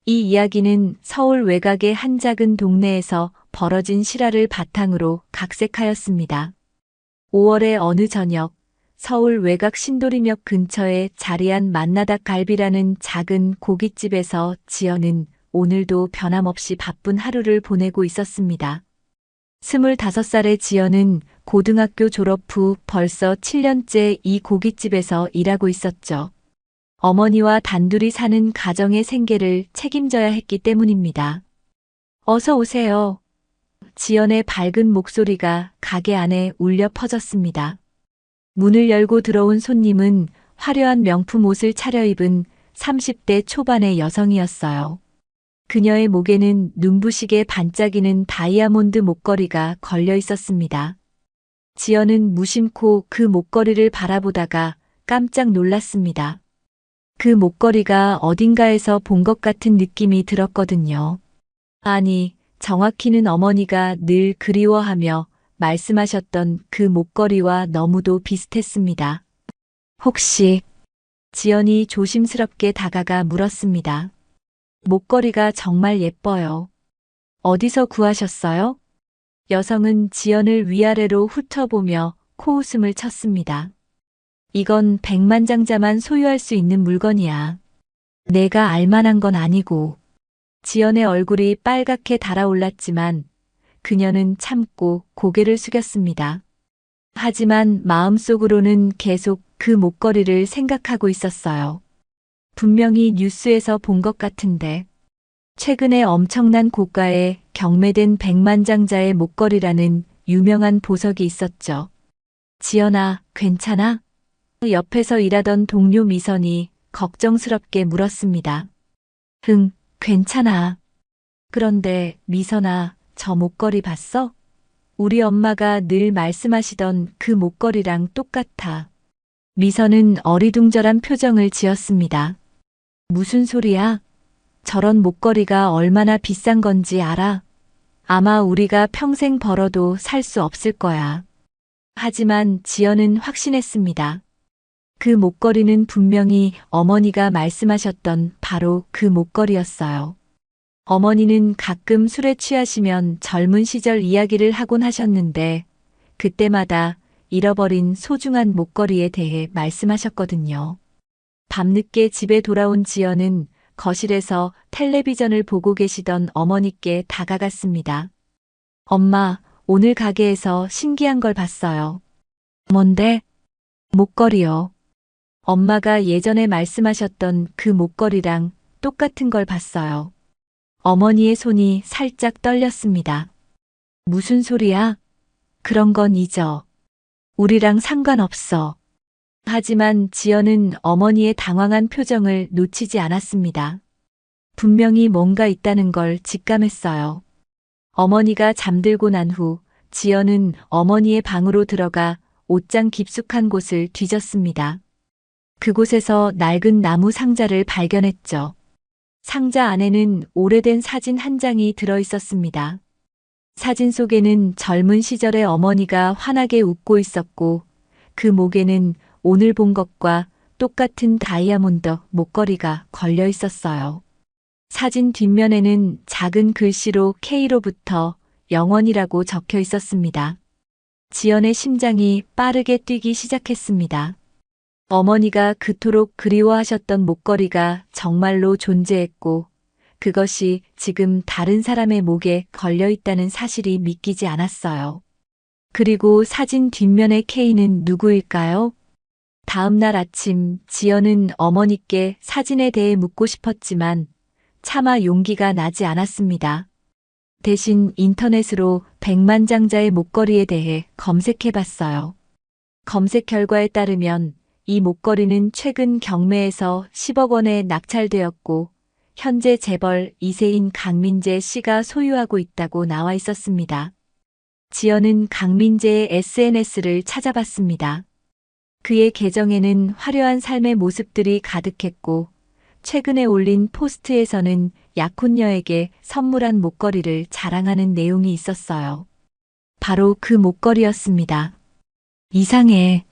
이 이야기는 서울 외곽의 한 작은 동네에서 벌어진 실화를 바탕으로 각색하였습니다. 5월의 어느 저녁, 서울 외곽 신도림역 근처에 자리한 만나닭 갈비라는 작은 고깃집에서 지연은 오늘도 변함없이 바쁜 하루를 보내고 있었습니다. 25살의 지연은 고등학교 졸업 후 벌써 7년째 이 고깃집에서 일하고 있었죠. 어머니와 단둘이 사는 가정의 생계를 책임져야 했기 때문입니다. 어서 오세요. 지연의 밝은 목소리가 가게 안에 울려 퍼졌습니다. 문을 열고 들어온 손님은 화려한 명품 옷을 차려입은 30대 초반의 여성이었어요. 그녀의 목에는 눈부시게 반짝이는 다이아몬드 목걸이가 걸려 있었습니다. 지연은 무심코 그 목걸이를 바라보다가 깜짝 놀랐습니다. 그 목걸이가 어딘가에서 본 것 같은 느낌이 들었거든요. 아니, 정확히는 어머니가 늘 그리워하며 말씀하셨던 그 목걸이와 너무도 비슷했습니다. 혹시 지연이 조심스럽게 다가가 물었습니다. 목걸이가 정말 예뻐요. 어디서 구하셨어요? 여성은 지연을 위아래로 훑어보며 코웃음을 쳤습니다. 이건 백만장자만 소유할 수 있는 물건이야. 내가 알만한 건 아니고. 지연의 얼굴이 빨갛게 달아올랐지만 그녀는 참고 고개를 숙였습니다. 하지만 마음속으로는 계속 그 목걸이를 생각하고 있었어요. 분명히 뉴스에서 본 것 같은데. 최근에 엄청난 고가의 경매된 백만장자의 목걸이라는 유명한 보석이 있었죠. 지연아, 괜찮아? 옆에서 일하던 동료 미선이 걱정스럽게 물었습니다. 응, 괜찮아. 그런데 미선아, 저 목걸이 봤어? 우리 엄마가 늘 말씀하시던 그 목걸이랑 똑같아. 미선은 어리둥절한 표정을 지었습니다. 무슨 소리야? 저런 목걸이가 얼마나 비싼 건지 알아? 아마 우리가 평생 벌어도 살 수 없을 거야. 하지만 지연은 확신했습니다. 그 목걸이는 분명히 어머니가 말씀하셨던 바로 그 목걸이였어요. 어머니는 가끔 술에 취하시면 젊은 시절 이야기를 하곤 하셨는데 그때마다 잃어버린 소중한 목걸이에 대해 말씀하셨거든요. 밤늦게 집에 돌아온 지연은 거실에서 텔레비전을 보고 계시던 어머니께 다가갔습니다. 엄마, 오늘 가게에서 신기한 걸 봤어요. 뭔데? 목걸이요. 엄마가 예전에 말씀하셨던 그 목걸이랑 똑같은 걸 봤어요. 어머니의 손이 살짝 떨렸습니다. 무슨 소리야? 그런 건 잊어. 우리랑 상관없어. 하지만 지연은 어머니의 당황한 표정을 놓치지 않았습니다. 분명히 뭔가 있다는 걸 직감했어요. 어머니가 잠들고 난 후 지연은 어머니의 방으로 들어가 옷장 깊숙한 곳을 뒤졌습니다. 그곳에서 낡은 나무 상자를 발견했죠. 상자 안에는 오래된 사진 한 장이 들어 있었습니다. 사진 속에는 젊은 시절의 어머니가 환하게 웃고 있었고 그 목에는 오늘 본 것과 똑같은 다이아몬드 목걸이가 걸려 있었어요. 사진 뒷면에는 작은 글씨로 K로부터 영원이라고 적혀 있었습니다. 지연의 심장이 빠르게 뛰기 시작했습니다. 어머니가 그토록 그리워하셨던 목걸이가 정말로 존재했고 그것이 지금 다른 사람의 목에 걸려 있다는 사실이 믿기지 않았어요. 그리고 사진 뒷면의 K는 누구일까요? 다음 날 아침 지연은 어머니께 사진에 대해 묻고 싶었지만 차마 용기가 나지 않았습니다. 대신 인터넷으로 백만장자의 목걸이에 대해 검색해 봤어요. 검색 결과에 따르면 이 목걸이는 최근 경매에서 10억 원에 낙찰되었고 현재 재벌 2세인 강민재 씨가 소유하고 있다고 나와 있었습니다. 지연은 강민재의 SNS를 찾아봤습니다. 그의 계정에는 화려한 삶의 모습들이 가득했고 최근에 올린 포스트에서는 약혼녀에게 선물한 목걸이를 자랑하는 내용이 있었어요. 바로 그 목걸이였습니다. 이상해.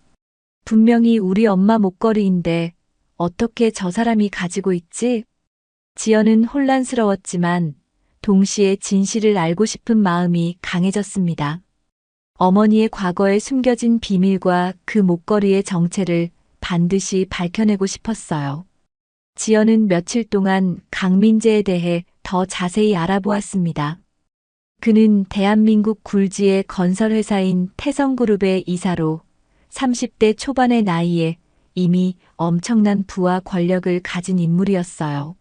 분명히 우리 엄마 목걸이인데 어떻게 저 사람이 가지고 있지? 지연은 혼란스러웠지만 동시에 진실을 알고 싶은 마음이 강해졌습니다. 어머니의 과거에 숨겨진 비밀과 그 목걸이의 정체를 반드시 밝혀내고 싶었어요. 지연은 며칠 동안 강민재에 대해 더 자세히 알아보았습니다. 그는 대한민국 굴지의 건설회사인 태성그룹의 이사로 30대 초반의 나이에 이미 엄청난 부와 권력을 가진 인물이었어요.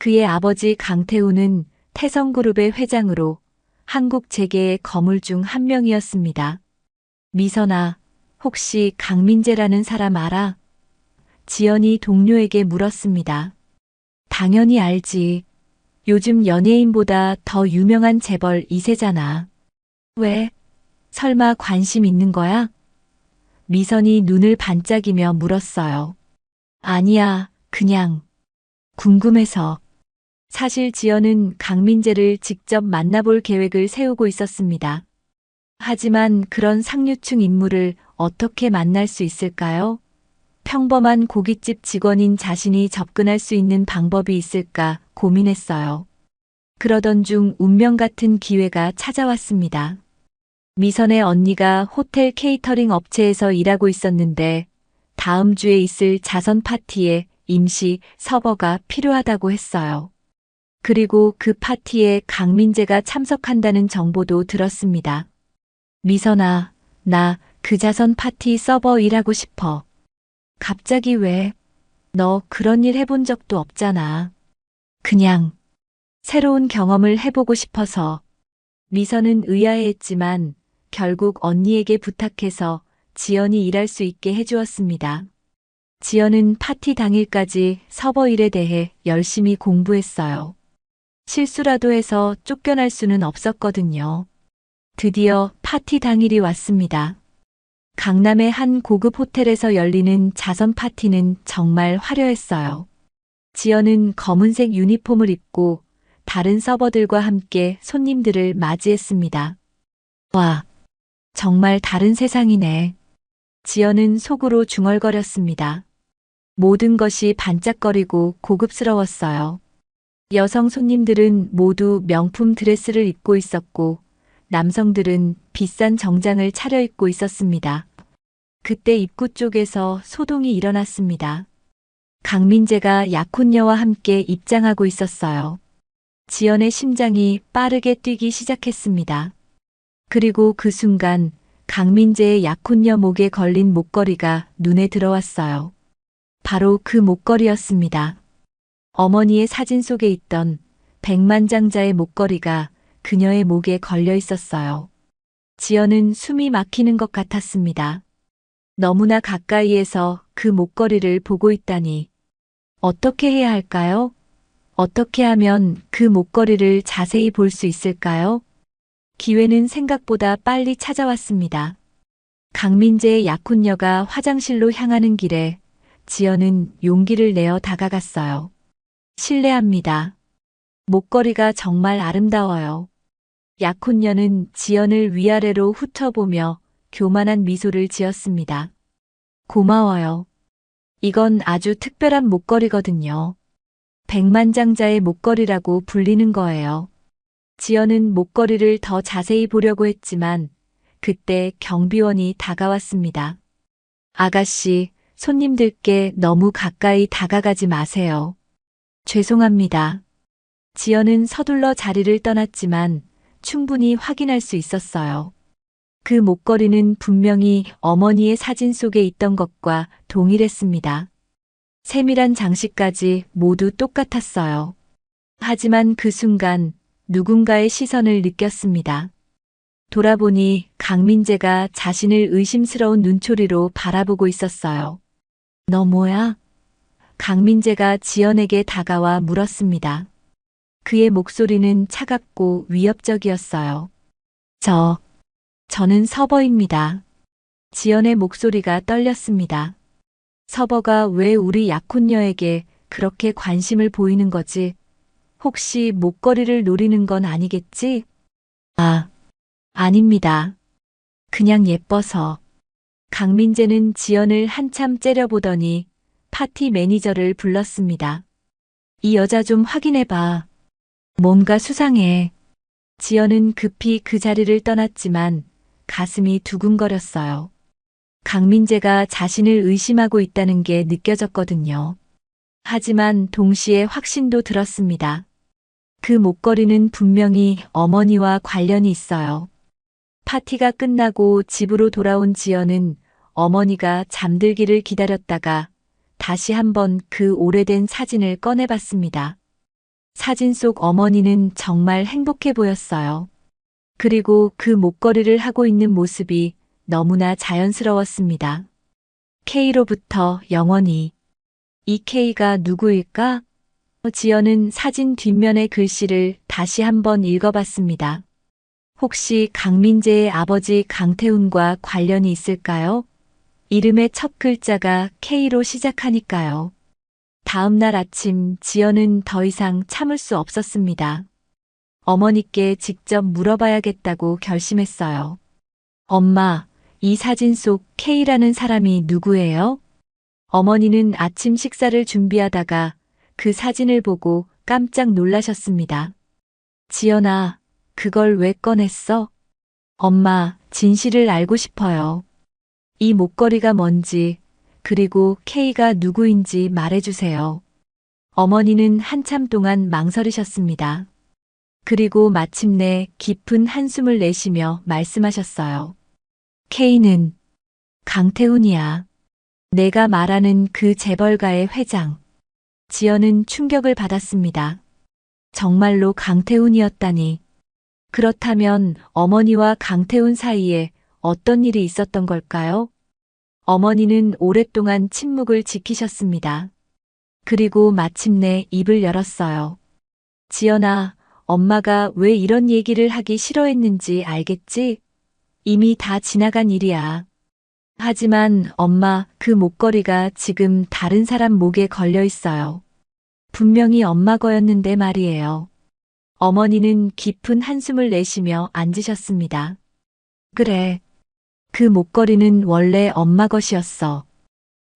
그의 아버지 강태우는 태성그룹의 회장으로 한국 재계의 거물 중 한 명이었습니다. 미선아, 혹시 강민재라는 사람 알아? 지연이 동료에게 물었습니다. 당연히 알지. 요즘 연예인보다 더 유명한 재벌 2세잖아. 왜? 설마 관심 있는 거야? 미선이 눈을 반짝이며 물었어요. 아니야, 그냥 궁금해서. 사실 지연은 강민재를 직접 만나볼 계획을 세우고 있었습니다. 하지만 그런 상류층 인물을 어떻게 만날 수 있을까요? 평범한 고깃집 직원인 자신이 접근할 수 있는 방법이 있을까 고민했어요. 그러던 중 운명 같은 기회가 찾아왔습니다. 미선의 언니가 호텔 케이터링 업체에서 일하고 있었는데 다음 주에 있을 자선 파티에 임시 서버가 필요하다고 했어요. 그리고 그 파티에 강민재가 참석한다는 정보도 들었습니다. 미선아, 나 그 자선 파티 서버 일하고 싶어. 갑자기 왜? 너 그런 일 해본 적도 없잖아. 그냥 새로운 경험을 해보고 싶어서. 미선은 의아해했지만 결국 언니에게 부탁해서 지연이 일할 수 있게 해주었습니다. 지연은 파티 당일까지 서버 일에 대해 열심히 공부했어요. 실수라도 해서 쫓겨날 수는 없었거든요. 드디어 파티 당일이 왔습니다. 강남의 한 고급 호텔에서 열리는 자선 파티는 정말 화려했어요. 지연은 검은색 유니폼을 입고 다른 서버들과 함께 손님들을 맞이했습니다. 와, 정말 다른 세상이네. 지연은 속으로 중얼거렸습니다. 모든 것이 반짝거리고 고급스러웠어요. 여성 손님들은 모두 명품 드레스를 입고 있었고 남성들은 비싼 정장을 차려입고 있었습니다. 그때 입구 쪽에서 소동이 일어났습니다. 강민재가 약혼녀와 함께 입장하고 있었어요. 지연의 심장이 빠르게 뛰기 시작했습니다. 그리고 그 순간 강민재의 약혼녀 목에 걸린 목걸이가 눈에 들어왔어요. 바로 그 목걸이였습니다. 어머니의 사진 속에 있던 백만장자의 목걸이가 그녀의 목에 걸려 있었어요. 지연은 숨이 막히는 것 같았습니다. 너무나 가까이에서 그 목걸이를 보고 있다니. 어떻게 해야 할까요? 어떻게 하면 그 목걸이를 자세히 볼 수 있을까요? 기회는 생각보다 빨리 찾아왔습니다. 강민재의 약혼녀가 화장실로 향하는 길에 지연은 용기를 내어 다가갔어요. 실례합니다. 목걸이가 정말 아름다워요. 약혼녀는 지연을 위아래로 훑어보며 교만한 미소를 지었습니다. 고마워요. 이건 아주 특별한 목걸이거든요. 백만장자의 목걸이라고 불리는 거예요. 지연은 목걸이를 더 자세히 보려고 했지만 그때 경비원이 다가왔습니다. 아가씨, 손님들께 너무 가까이 다가가지 마세요. 죄송합니다. 지연은 서둘러 자리를 떠났지만 충분히 확인할 수 있었어요. 그 목걸이는 분명히 어머니의 사진 속에 있던 것과 동일했습니다. 세밀한 장식까지 모두 똑같았어요. 하지만 그 순간 누군가의 시선을 느꼈습니다. 돌아보니 강민재가 자신을 의심스러운 눈초리로 바라보고 있었어요. 너 뭐야? 강민재가 지연에게 다가와 물었습니다. 그의 목소리는 차갑고 위협적이었어요. 저는 서버입니다. 지연의 목소리가 떨렸습니다. 서버가 왜 우리 약혼녀에게 그렇게 관심을 보이는 거지? 혹시 목걸이를 노리는 건 아니겠지? 아닙니다. 그냥 예뻐서. 강민재는 지연을 한참 째려보더니 파티 매니저를 불렀습니다. 이 여자 좀 확인해봐. 뭔가 수상해. 지연은 급히 그 자리를 떠났지만 가슴이 두근거렸어요. 강민재가 자신을 의심하고 있다는 게 느껴졌거든요. 하지만 동시에 확신도 들었습니다. 그 목걸이는 분명히 어머니와 관련이 있어요. 파티가 끝나고 집으로 돌아온 지연은 어머니가 잠들기를 기다렸다가 다시 한번 그 오래된 사진을 꺼내봤습니다. 사진 속 어머니는 정말 행복해 보였어요. 그리고 그 목걸이를 하고 있는 모습이 너무나 자연스러웠습니다. K로부터 영원히. 이 K가 누구일까? 지연은 사진 뒷면의 글씨를 다시 한번 읽어봤습니다. 혹시 강민재의 아버지 강태훈과 관련이 있을까요? 이름의 첫 글자가 K로 시작하니까요. 다음 날 아침 지연은 더 이상 참을 수 없었습니다. 어머니께 직접 물어봐야겠다고 결심했어요. 엄마, 이 사진 속 K라는 사람이 누구예요? 어머니는 아침 식사를 준비하다가 그 사진을 보고 깜짝 놀라셨습니다. 지연아, 그걸 왜 꺼냈어? 엄마, 진실을 알고 싶어요. 이 목걸이가 뭔지, 그리고 K가 누구인지 말해주세요. 어머니는 한참 동안 망설이셨습니다. 그리고 마침내 깊은 한숨을 내쉬며 말씀하셨어요. K는 강태훈이야. 내가 말하는 그 재벌가의 회장. 지연은 충격을 받았습니다. 정말로 강태훈이었다니. 그렇다면 어머니와 강태훈 사이에 어떤 일이 있었던 걸까요? 어머니는 오랫동안 침묵을 지키셨습니다. 그리고 마침내 입을 열었어요. 지연아, 엄마가 왜 이런 얘기를 하기 싫어했는지 알겠지? 이미 다 지나간 일이야. 하지만 엄마, 그 목걸이가 지금 다른 사람 목에 걸려 있어요. 분명히 엄마 거였는데 말이에요. 어머니는 깊은 한숨을 내쉬며 앉으셨습니다. 그래. 그 목걸이는 원래 엄마 것이었어.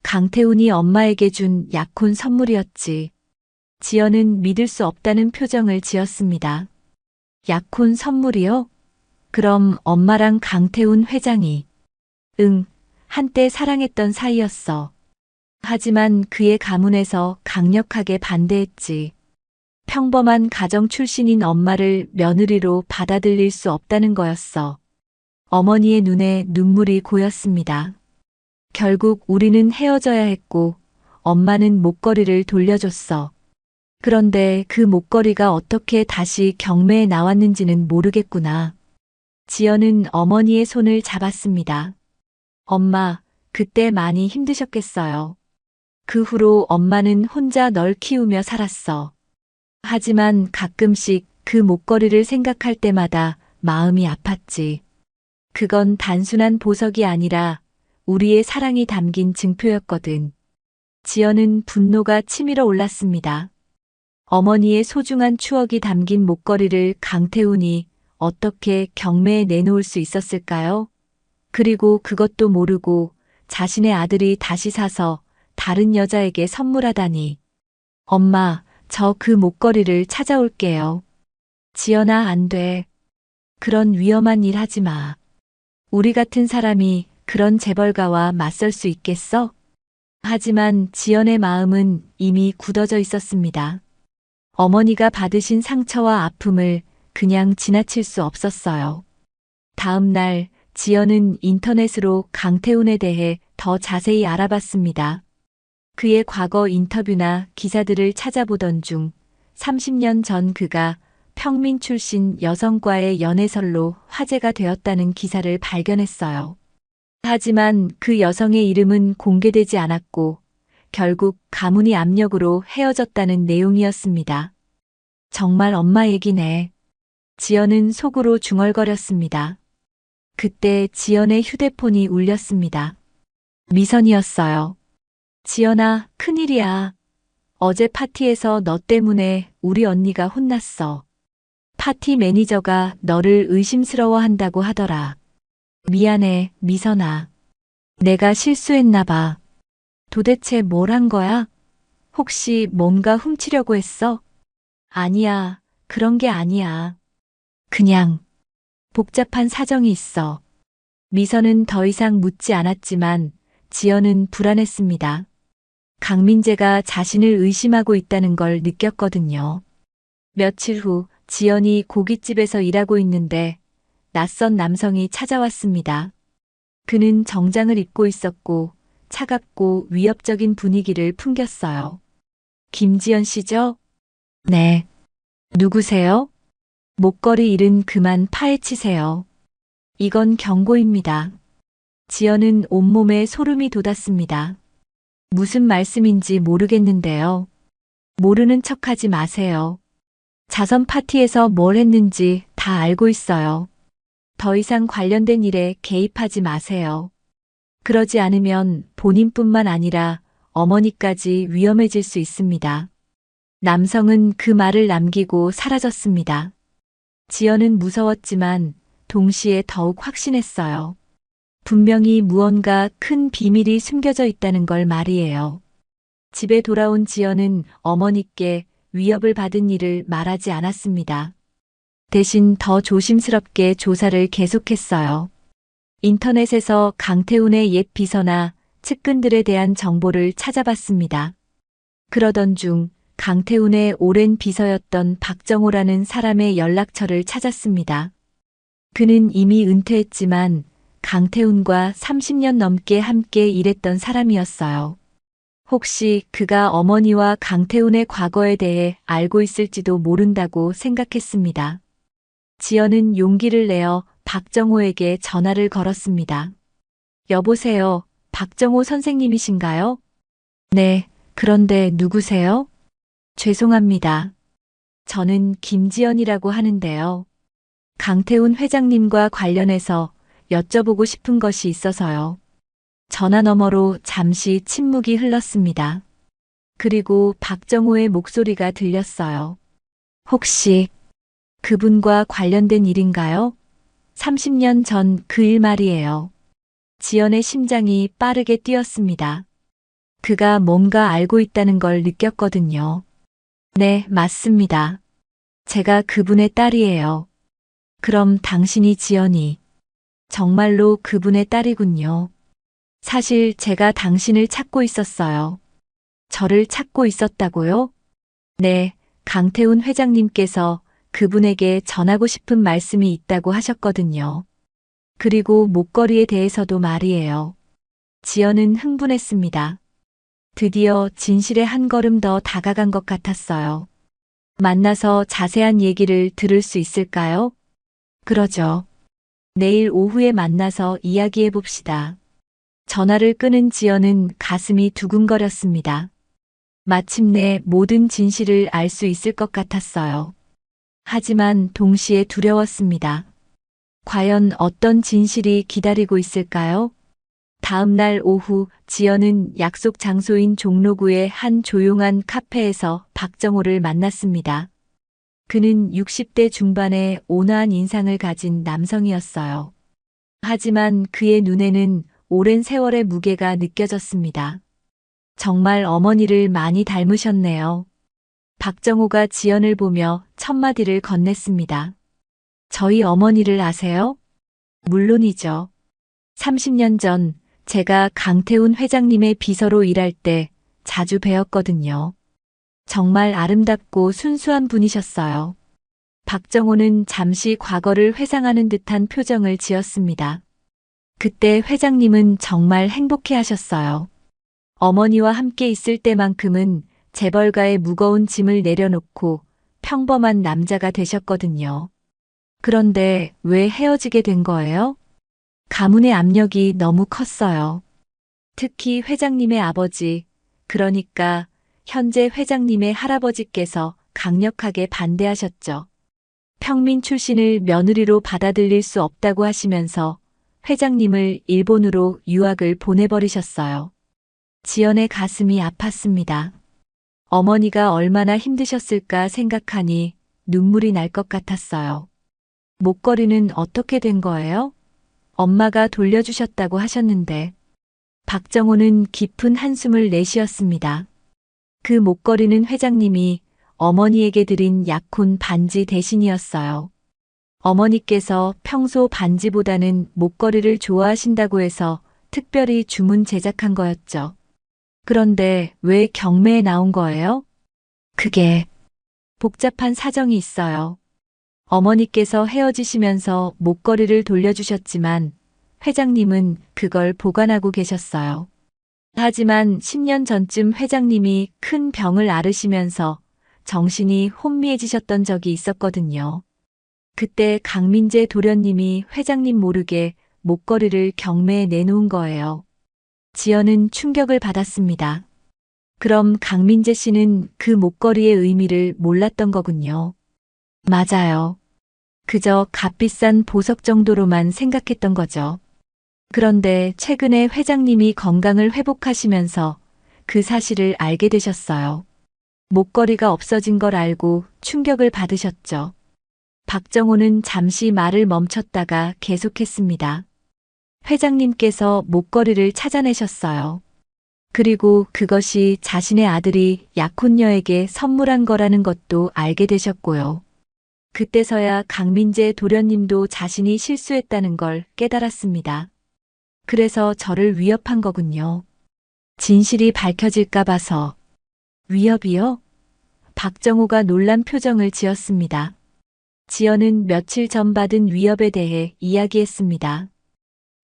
강태훈이 엄마에게 준 약혼 선물이었지. 지연은 믿을 수 없다는 표정을 지었습니다. 약혼 선물이요? 그럼 엄마랑 강태훈 회장이. 응, 한때 사랑했던 사이였어. 하지만 그의 가문에서 강력하게 반대했지. 평범한 가정 출신인 엄마를 며느리로 받아들일 수 없다는 거였어. 어머니의 눈에 눈물이 고였습니다. 결국 우리는 헤어져야 했고 엄마는 목걸이를 돌려줬어. 그런데 그 목걸이가 어떻게 다시 경매에 나왔는지는 모르겠구나. 지연은 어머니의 손을 잡았습니다. 엄마, 그때 많이 힘드셨겠어요. 그 후로 엄마는 혼자 널 키우며 살았어. 하지만 가끔씩 그 목걸이를 생각할 때마다 마음이 아팠지. 그건 단순한 보석이 아니라 우리의 사랑이 담긴 증표였거든. 지연은 분노가 치밀어 올랐습니다. 어머니의 소중한 추억이 담긴 목걸이를 강태훈이 어떻게 경매에 내놓을 수 있었을까요? 그리고 그것도 모르고 자신의 아들이 다시 사서 다른 여자에게 선물하다니. 엄마, 저 그 목걸이를 찾아올게요. 지연아, 안 돼. 그런 위험한 일 하지 마. 우리 같은 사람이 그런 재벌가와 맞설 수 있겠어? 하지만 지연의 마음은 이미 굳어져 있었습니다. 어머니가 받으신 상처와 아픔을 그냥 지나칠 수 없었어요. 다음 날 지연은 인터넷으로 강태훈에 대해 더 자세히 알아봤습니다. 그의 과거 인터뷰나 기사들을 찾아보던 중 30년 전 그가 평민 출신 여성과의 연애설로 화제가 되었다는 기사를 발견했어요. 하지만 그 여성의 이름은 공개되지 않았고 결국 가문이 압력으로 헤어졌다는 내용이었습니다. 정말 엄마 얘기네. 지연은 속으로 중얼거렸습니다. 그때 지연의 휴대폰이 울렸습니다. 미선이었어요. 지연아, 큰일이야. 어제 파티에서 너 때문에 우리 언니가 혼났어. 파티 매니저가 너를 의심스러워한다고 하더라. 미안해, 미선아. 내가 실수했나 봐. 도대체 뭘 한 거야? 혹시 뭔가 훔치려고 했어? 아니야, 그런 게 아니야. 그냥 복잡한 사정이 있어. 미선은 더 이상 묻지 않았지만 지연은 불안했습니다. 강민재가 자신을 의심하고 있다는 걸 느꼈거든요. 며칠 후 지연이 고깃집에서 일하고 있는데 낯선 남성이 찾아왔습니다. 그는 정장을 입고 있었고 차갑고 위협적인 분위기를 풍겼어요. 김지연 씨죠? 네. 누구세요? 목걸이 일은 그만 파헤치세요. 이건 경고입니다. 지연은 온몸에 소름이 돋았습니다. 무슨 말씀인지 모르겠는데요. 모르는 척하지 마세요. 자선 파티에서 뭘 했는지 다 알고 있어요. 더 이상 관련된 일에 개입하지 마세요. 그러지 않으면 본인뿐만 아니라 어머니까지 위험해질 수 있습니다. 남성은 그 말을 남기고 사라졌습니다. 지연은 무서웠지만 동시에 더욱 확신했어요. 분명히 무언가 큰 비밀이 숨겨져 있다는 걸 말이에요. 집에 돌아온 지연은 어머니께 위협을 받은 일을 말하지 않았습니다. 대신 더 조심스럽게 조사를 계속했어요. 인터넷에서 강태훈의 옛 비서나 측근들에 대한 정보를 찾아봤습니다. 그러던 중 강태훈의 오랜 비서였던 박정호라는 사람의 연락처를 찾았습니다. 그는 이미 은퇴했지만 강태훈과 30년 넘게 함께 일했던 사람이었어요. 혹시 그가 어머니와 강태훈의 과거에 대해 알고 있을지도 모른다고 생각했습니다. 지연은 용기를 내어 박정호에게 전화를 걸었습니다. 여보세요, 박정호 선생님이신가요? 네, 그런데 누구세요? 죄송합니다. 저는 김지연이라고 하는데요. 강태훈 회장님과 관련해서 여쭤보고 싶은 것이 있어서요. 전화 너머로 잠시 침묵이 흘렀습니다. 그리고 박정호의 목소리가 들렸어요. 혹시 그분과 관련된 일인가요? 30년 전 그 일 말이에요. 지연의 심장이 빠르게 뛰었습니다. 그가 뭔가 알고 있다는 걸 느꼈거든요. 네, 맞습니다. 제가 그분의 딸이에요. 그럼 당신이 지연이 정말로 그분의 딸이군요. 사실 제가 당신을 찾고 있었어요. 저를 찾고 있었다고요? 네, 강태훈 회장님께서 그분에게 전하고 싶은 말씀이 있다고 하셨거든요. 그리고 목걸이에 대해서도 말이에요. 지연은 흥분했습니다. 드디어 진실에 한 걸음 더 다가간 것 같았어요. 만나서 자세한 얘기를 들을 수 있을까요? 그러죠. 내일 오후에 만나서 이야기해 봅시다. 전화를 끊은 지연은 가슴이 두근거렸습니다. 마침내 모든 진실을 알 수 있을 것 같았어요. 하지만 동시에 두려웠습니다. 과연 어떤 진실이 기다리고 있을까요? 다음 날 오후 지연은 약속 장소인 종로구의 한 조용한 카페에서 박정호를 만났습니다. 그는 60대 중반의 온화한 인상을 가진 남성이었어요. 하지만 그의 눈에는 오랜 세월의 무게가 느껴졌습니다. 정말 어머니를 많이 닮으셨네요. 박정호가 지연을 보며 첫마디를 건넸습니다. 저희 어머니를 아세요? 물론이죠. 30년 전 제가 강태훈 회장님의 비서로 일할 때 자주 뵈었거든요. 정말 아름답고 순수한 분이셨어요. 박정호는 잠시 과거를 회상하는 듯한 표정을 지었습니다. 그때 회장님은 정말 행복해 하셨어요. 어머니와 함께 있을 때만큼은 재벌가의 무거운 짐을 내려놓고 평범한 남자가 되셨거든요. 그런데 왜 헤어지게 된 거예요? 가문의 압력이 너무 컸어요. 특히 회장님의 아버지, 그러니까 현재 회장님의 할아버지께서 강력하게 반대하셨죠. 평민 출신을 며느리로 받아들일 수 없다고 하시면서 회장님을 일본으로 유학을 보내버리셨어요. 지연의 가슴이 아팠습니다. 어머니가 얼마나 힘드셨을까 생각하니 눈물이 날 것 같았어요. 목걸이는 어떻게 된 거예요? 엄마가 돌려주셨다고 하셨는데. 박정호는 깊은 한숨을 내쉬었습니다. 그 목걸이는 회장님이 어머니에게 드린 약혼 반지 대신이었어요. 어머니께서 평소 반지보다는 목걸이를 좋아하신다고 해서 특별히 주문 제작한 거였죠. 그런데 왜 경매에 나온 거예요? 그게 복잡한 사정이 있어요. 어머니께서 헤어지시면서 목걸이를 돌려주셨지만 회장님은 그걸 보관하고 계셨어요. 하지만 10년 전쯤 회장님이 큰 병을 앓으시면서 정신이 혼미해지셨던 적이 있었거든요. 그때 강민재 도련님이 회장님 모르게 목걸이를 경매에 내놓은 거예요. 지연은 충격을 받았습니다. 그럼 강민재 씨는 그 목걸이의 의미를 몰랐던 거군요. 맞아요. 그저 값비싼 보석 정도로만 생각했던 거죠. 그런데 최근에 회장님이 건강을 회복하시면서 그 사실을 알게 되셨어요. 목걸이가 없어진 걸 알고 충격을 받으셨죠. 박정호는 잠시 말을 멈췄다가 계속했습니다. 회장님께서 목걸이를 찾아내셨어요. 그리고 그것이 자신의 아들이 약혼녀에게 선물한 거라는 것도 알게 되셨고요. 그때서야 강민재 도련님도 자신이 실수했다는 걸 깨달았습니다. 그래서 저를 위협한 거군요. 진실이 밝혀질까 봐서. 위협이요? 박정호가 놀란 표정을 지었습니다. 지연은 며칠 전 받은 위협에 대해 이야기했습니다.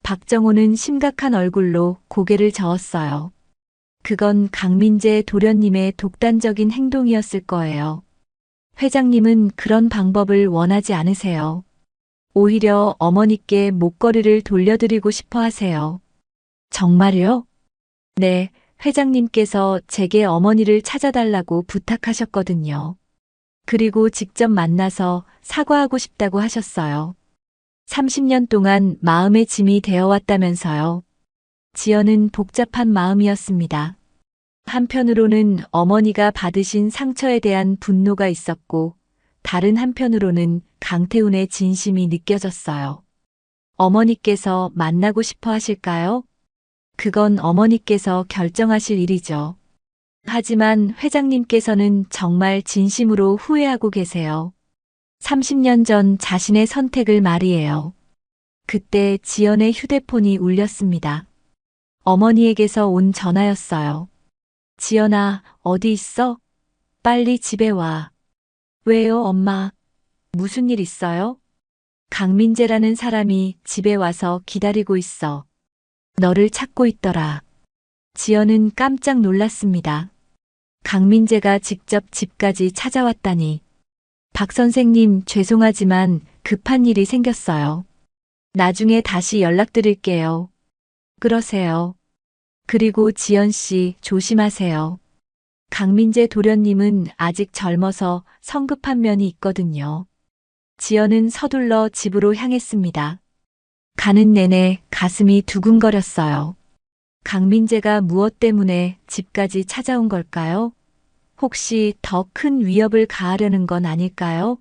박정호는 심각한 얼굴로 고개를 저었어요. 그건 강민재 도련님의 독단적인 행동이었을 거예요. 회장님은 그런 방법을 원하지 않으세요. 오히려 어머니께 목걸이를 돌려드리고 싶어 하세요. 정말요? 네, 회장님께서 제게 어머니를 찾아달라고 부탁하셨거든요. 그리고 직접 만나서 사과하고 싶다고 하셨어요. 30년 동안 마음의 짐이 되어왔다면서요. 지연은 복잡한 마음이었습니다. 한편으로는 어머니가 받으신 상처에 대한 분노가 있었고, 다른 한편으로는 강태훈의 진심이 느껴졌어요. 어머니께서 만나고 싶어 하실까요? 그건 어머니께서 결정하실 일이죠. 하지만 회장님께서는 정말 진심으로 후회하고 계세요. 30년 전 자신의 선택을 말이에요. 그때 지연의 휴대폰이 울렸습니다. 어머니에게서 온 전화였어요. 지연아, 어디 있어? 빨리 집에 와. 왜요, 엄마? 무슨 일 있어요? 강민재라는 사람이 집에 와서 기다리고 있어. 너를 찾고 있더라. 지연은 깜짝 놀랐습니다. 강민재가 직접 집까지 찾아왔다니. 박 선생님, 죄송하지만 급한 일이 생겼어요. 나중에 다시 연락드릴게요. 그러세요. 그리고 지연 씨, 조심하세요. 강민재 도련님은 아직 젊어서 성급한 면이 있거든요. 지연은 서둘러 집으로 향했습니다. 가는 내내 가슴이 두근거렸어요. 강민재가 무엇 때문에 집까지 찾아온 걸까요? 혹시 더 큰 위협을 가하려는 건 아닐까요?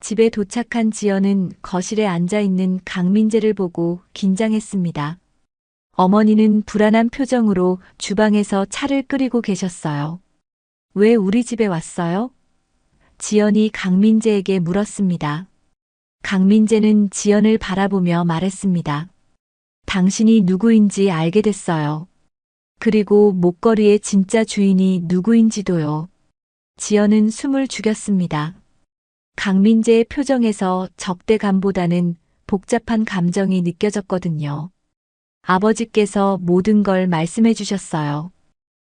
집에 도착한 지연은 거실에 앉아 있는 강민재를 보고 긴장했습니다. 어머니는 불안한 표정으로 주방에서 차를 끓이고 계셨어요. 왜 우리 집에 왔어요? 지연이 강민재에게 물었습니다. 강민재는 지연을 바라보며 말했습니다. 당신이 누구인지 알게 됐어요. 그리고 목걸이의 진짜 주인이 누구인지도요. 지연은 숨을 죽였습니다. 강민재의 표정에서 적대감보다는 복잡한 감정이 느껴졌거든요. 아버지께서 모든 걸 말씀해 주셨어요.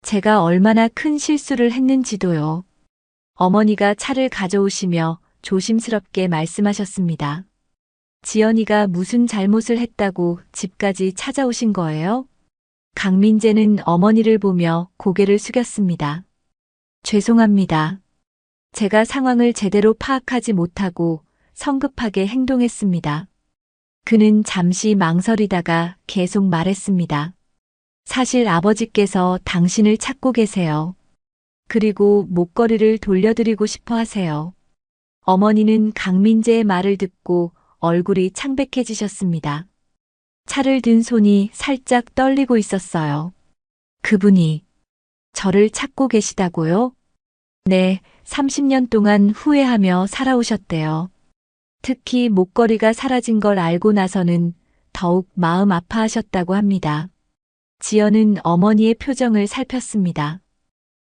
제가 얼마나 큰 실수를 했는지도요. 어머니가 차를 가져오시며 조심스럽게 말씀하셨습니다. 지연이가 무슨 잘못을 했다고 집까지 찾아오신 거예요? 강민재는 어머니를 보며 고개를 숙였습니다. 죄송합니다. 제가 상황을 제대로 파악하지 못하고 성급하게 행동했습니다. 그는 잠시 망설이다가 계속 말했습니다. 사실 아버지께서 당신을 찾고 계세요. 그리고 목걸이를 돌려드리고 싶어 하세요. 어머니는 강민재의 말을 듣고 얼굴이 창백해지셨습니다. 차를 든 손이 살짝 떨리고 있었어요. 그분이 저를 찾고 계시다고요? 네, 30년 동안 후회하며 살아오셨대요. 특히 목걸이가 사라진 걸 알고 나서는 더욱 마음 아파하셨다고 합니다. 지연은 어머니의 표정을 살폈습니다.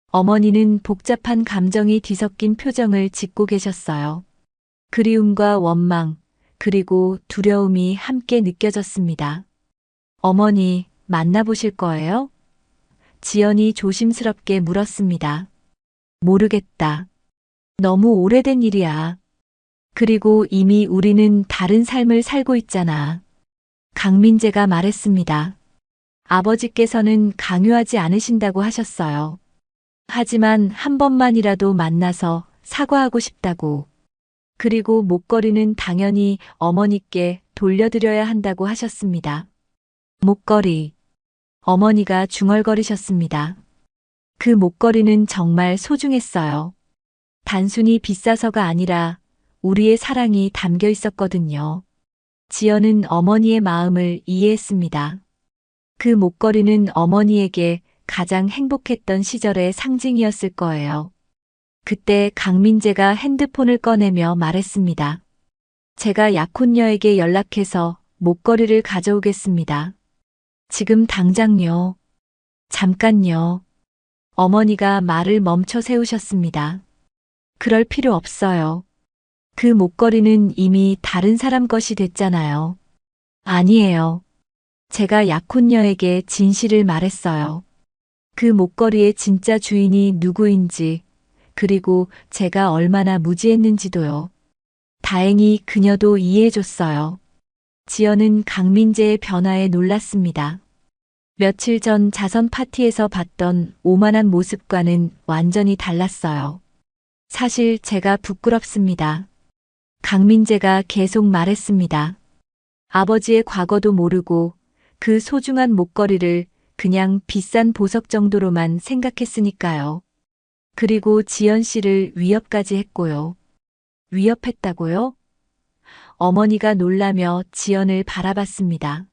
어머니는 복잡한 감정이 뒤섞인 표정을 짓고 계셨어요. 그리움과 원망, 그리고 두려움이 함께 느껴졌습니다. 어머니, 만나보실 거예요? 지연이 조심스럽게 물었습니다. 모르겠다. 너무 오래된 일이야. 그리고 이미 우리는 다른 삶을 살고 있잖아. 강민재가 말했습니다. 아버지께서는 강요하지 않으신다고 하셨어요. 하지만 한 번만이라도 만나서 사과하고 싶다고. 그리고 목걸이는 당연히 어머니께 돌려드려야 한다고 하셨습니다. 목걸이. 어머니가 중얼거리셨습니다. 그 목걸이는 정말 소중했어요. 단순히 비싸서가 아니라 우리의 사랑이 담겨 있었거든요. 지연은 어머니의 마음을 이해했습니다. 그 목걸이는 어머니에게 가장 행복했던 시절의 상징이었을 거예요. 그때 강민재가 핸드폰을 꺼내며 말했습니다. 제가 약혼녀에게 연락해서 목걸이를 가져오겠습니다. 지금 당장요. 잠깐요. 어머니가 말을 멈춰 세우셨습니다. 그럴 필요 없어요. 그 목걸이는 이미 다른 사람 것이 됐잖아요. 아니에요. 제가 약혼녀에게 진실을 말했어요. 그 목걸이의 진짜 주인이 누구인지, 그리고 제가 얼마나 무지했는지도요. 다행히 그녀도 이해해줬어요. 지연은 강민재의 변화에 놀랐습니다. 며칠 전 자선 파티에서 봤던 오만한 모습과는 완전히 달랐어요. 사실 제가 부끄럽습니다. 강민재가 계속 말했습니다. 아버지의 과거도 모르고 그 소중한 목걸이를 그냥 비싼 보석 정도로만 생각했으니까요. 그리고 지연 씨를 위협까지 했고요. 위협했다고요? 어머니가 놀라며 지연을 바라봤습니다.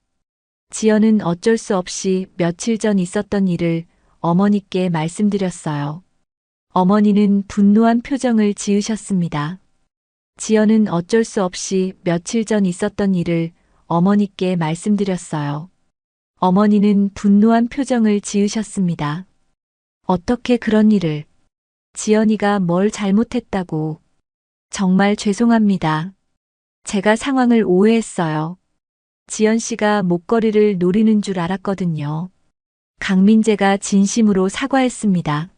지연은 어쩔 수 없이 며칠 전 있었던 일을 어머니께 말씀드렸어요. 어머니는 분노한 표정을 지으셨습니다. 지연은 어쩔 수 없이 며칠 전 있었던 일을 어머니께 말씀드렸어요. 어머니는 분노한 표정을 지으셨습니다. 어떻게 그런 일을? 지연이가 뭘 잘못했다고. 정말 죄송합니다. 제가 상황을 오해했어요. 지연 씨가 목걸이를 노리는 줄 알았거든요. 강민재가 진심으로 사과했습니다.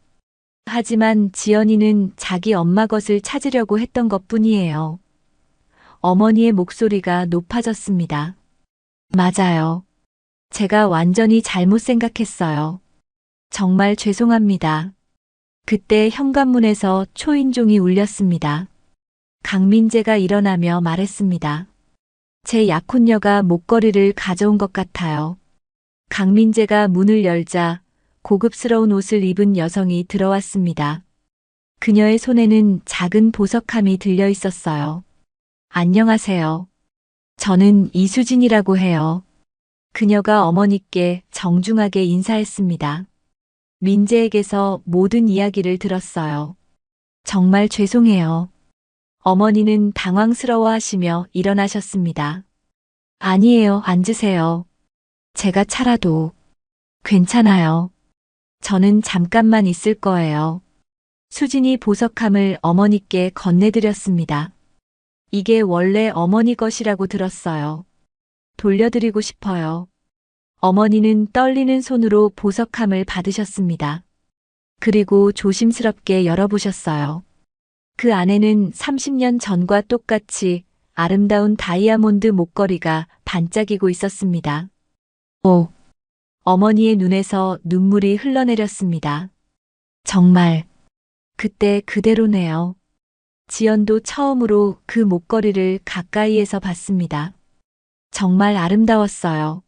하지만 지연이는 자기 엄마 것을 찾으려고 했던 것뿐이에요. 어머니의 목소리가 높아졌습니다. 맞아요. 제가 완전히 잘못 생각했어요. 정말 죄송합니다. 그때 현관문에서 초인종이 울렸습니다. 강민재가 일어나며 말했습니다. 제 약혼녀가 목걸이를 가져온 것 같아요. 강민재가 문을 열자 고급스러운 옷을 입은 여성이 들어왔습니다. 그녀의 손에는 작은 보석함이 들려 있었어요. 안녕하세요. 저는 이수진이라고 해요. 그녀가 어머니께 정중하게 인사했습니다. 민재에게서 모든 이야기를 들었어요. 정말 죄송해요. 어머니는 당황스러워하시며 일어나셨습니다. 아니에요, 앉으세요. 제가 차라도. 괜찮아요. 저는 잠깐만 있을 거예요. 수진이 보석함을 어머니께 건네드렸습니다. 이게 원래 어머니 것이라고 들었어요. 돌려드리고 싶어요. 어머니는 떨리는 손으로 보석함을 받으셨습니다. 그리고 조심스럽게 열어보셨어요. 그 안에는 30년 전과 똑같이 아름다운 다이아몬드 목걸이가 반짝이고 있었습니다. 오! 어머니의 눈에서 눈물이 흘러내렸습니다. 정말, 그때 그대로네요. 지연도 처음으로 그 목걸이를 가까이에서 봤습니다. 정말 아름다웠어요.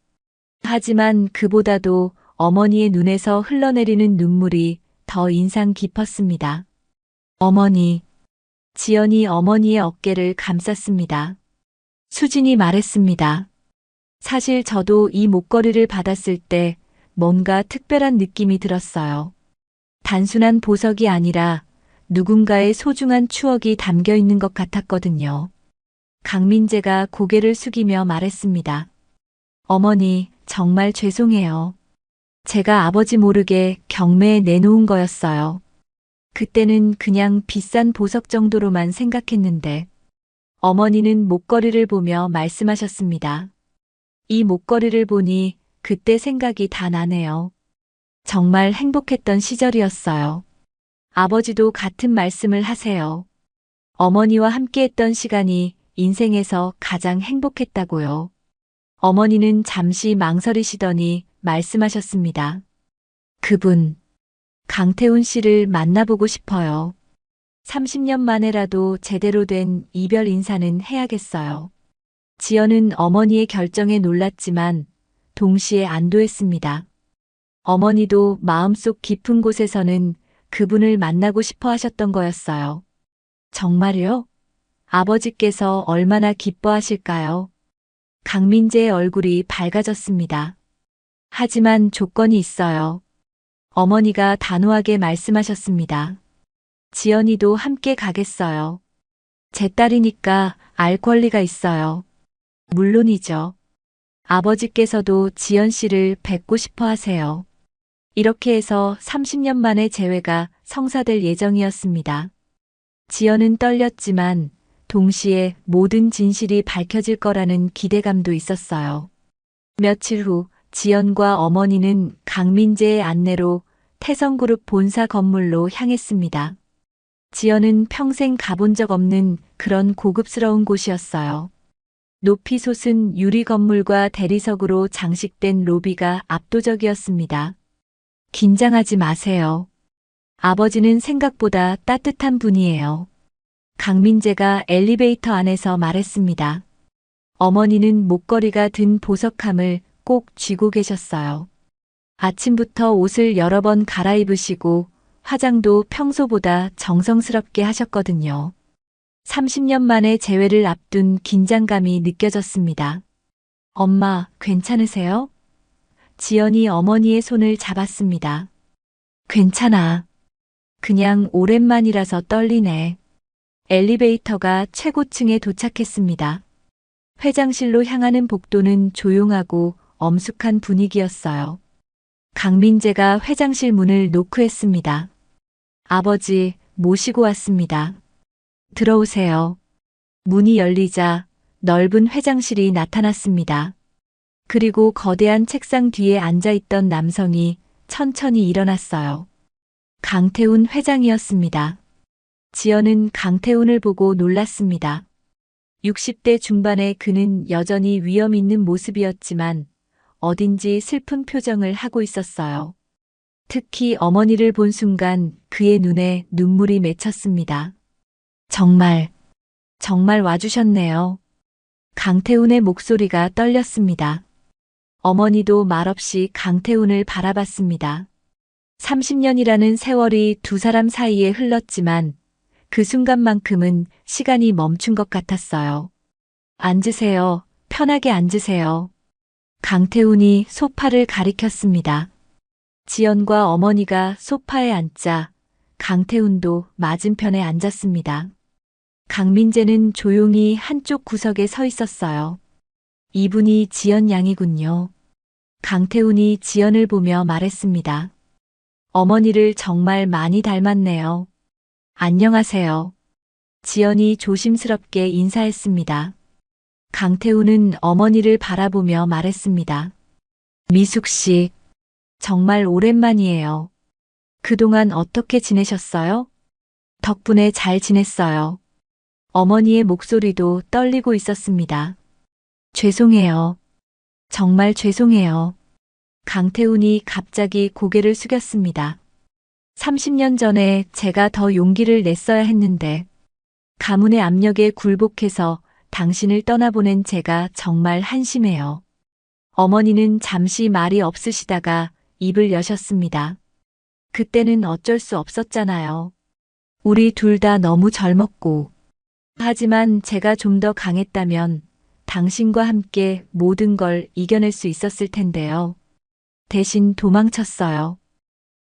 하지만 그보다도 어머니의 눈에서 흘러내리는 눈물이 더 인상 깊었습니다. 어머니. 지연이 어머니의 어깨를 감쌌습니다. 수진이 말했습니다. 사실 저도 이 목걸이를 받았을 때 뭔가 특별한 느낌이 들었어요. 단순한 보석이 아니라 누군가의 소중한 추억이 담겨 있는 것 같았거든요. 강민재가 고개를 숙이며 말했습니다. 어머니, 정말 죄송해요. 제가 아버지 모르게 경매에 내놓은 거였어요. 그때는 그냥 비싼 보석 정도로만 생각했는데 어머니는 목걸이를 보며 말씀하셨습니다. 이 목걸이를 보니 그때 생각이 다 나네요. 정말 행복했던 시절이었어요. 아버지도 같은 말씀을 하세요. 어머니와 함께했던 시간이 인생에서 가장 행복했다고요. 어머니는 잠시 망설이시더니 말씀하셨습니다. 그분, 강태훈 씨를 만나보고 싶어요. 30년 만에라도 제대로 된 이별 인사는 해야겠어요. 지연은 어머니의 결정에 놀랐지만 동시에 안도했습니다. 어머니도 마음속 깊은 곳에서는 그분을 만나고 싶어 하셨던 거였어요. 정말요? 아버지께서 얼마나 기뻐하실까요? 강민재의 얼굴이 밝아졌습니다. 하지만 조건이 있어요. 어머니가 단호하게 말씀하셨습니다. 지연이도 함께 가겠어요. 제 딸이니까 알 권리가 있어요. 물론이죠. 아버지께서도 지연 씨를 뵙고 싶어 하세요. 이렇게 해서 30년 만에 재회가 성사될 예정이었습니다. 지연은 떨렸지만 동시에 모든 진실이 밝혀질 거라는 기대감도 있었어요. 며칠 후 지연과 어머니는 강민재의 안내로 태성그룹 본사 건물로 향했습니다. 지연은 평생 가본 적 없는 그런 고급스러운 곳이었어요. 높이 솟은 유리 건물과 대리석으로 장식된 로비가 압도적이었습니다. 긴장하지 마세요. 아버지는 생각보다 따뜻한 분이에요. 강민재가 엘리베이터 안에서 말했습니다. 어머니는 목걸이가 든 보석함을 꼭 쥐고 계셨어요. 아침부터 옷을 여러 번 갈아입으시고 화장도 평소보다 정성스럽게 하셨거든요. 30년 만에 재회를 앞둔 긴장감이 느껴졌습니다. 엄마, 괜찮으세요? 지연이 어머니의 손을 잡았습니다. 괜찮아. 그냥 오랜만이라서 떨리네. 엘리베이터가 최고층에 도착했습니다. 회장실로 향하는 복도는 조용하고 엄숙한 분위기였어요. 강민재가 회장실 문을 노크했습니다. 아버지, 모시고 왔습니다. 들어오세요. 문이 열리자 넓은 회장실이 나타났습니다. 그리고 거대한 책상 뒤에 앉아있던 남성이 천천히 일어났어요. 강태훈 회장이었습니다. 지연은 강태훈을 보고 놀랐습니다. 60대 중반의 그는 여전히 위험 있는 모습이었지만 어딘지 슬픈 표정을 하고 있었어요. 특히 어머니를 본 순간 그의 눈에 눈물이 맺혔습니다. 정말 와주셨네요. 강태훈의 목소리가 떨렸습니다. 어머니도 말없이 강태훈을 바라봤습니다. 30년이라는 세월이 두 사람 사이에 흘렀지만 그 순간만큼은 시간이 멈춘 것 같았어요. 앉으세요. 편하게 앉으세요. 강태훈이 소파를 가리켰습니다. 지연과 어머니가 소파에 앉자 강태훈도 맞은편에 앉았습니다. 강민재는 조용히 한쪽 구석에 서 있었어요. 이분이 지연 양이군요. 강태훈이 지연을 보며 말했습니다. 어머니를 정말 많이 닮았네요. 안녕하세요. 지연이 조심스럽게 인사했습니다. 강태훈은 어머니를 바라보며 말했습니다. 미숙 씨, 정말 오랜만이에요. 그동안 어떻게 지내셨어요? 덕분에 잘 지냈어요. 어머니의 목소리도 떨리고 있었습니다. 죄송해요. 정말 죄송해요. 강태훈이 갑자기 고개를 숙였습니다. 30년 전에 제가 더 용기를 냈어야 했는데 가문의 압력에 굴복해서 당신을 떠나보낸 제가 정말 한심해요. 어머니는 잠시 말이 없으시다가 입을 여셨습니다. 그때는 어쩔 수 없었잖아요. 우리 둘 다 너무 젊었고. 하지만 제가 좀 더 강했다면 당신과 함께 모든 걸 이겨낼 수 있었을 텐데요. 대신 도망쳤어요.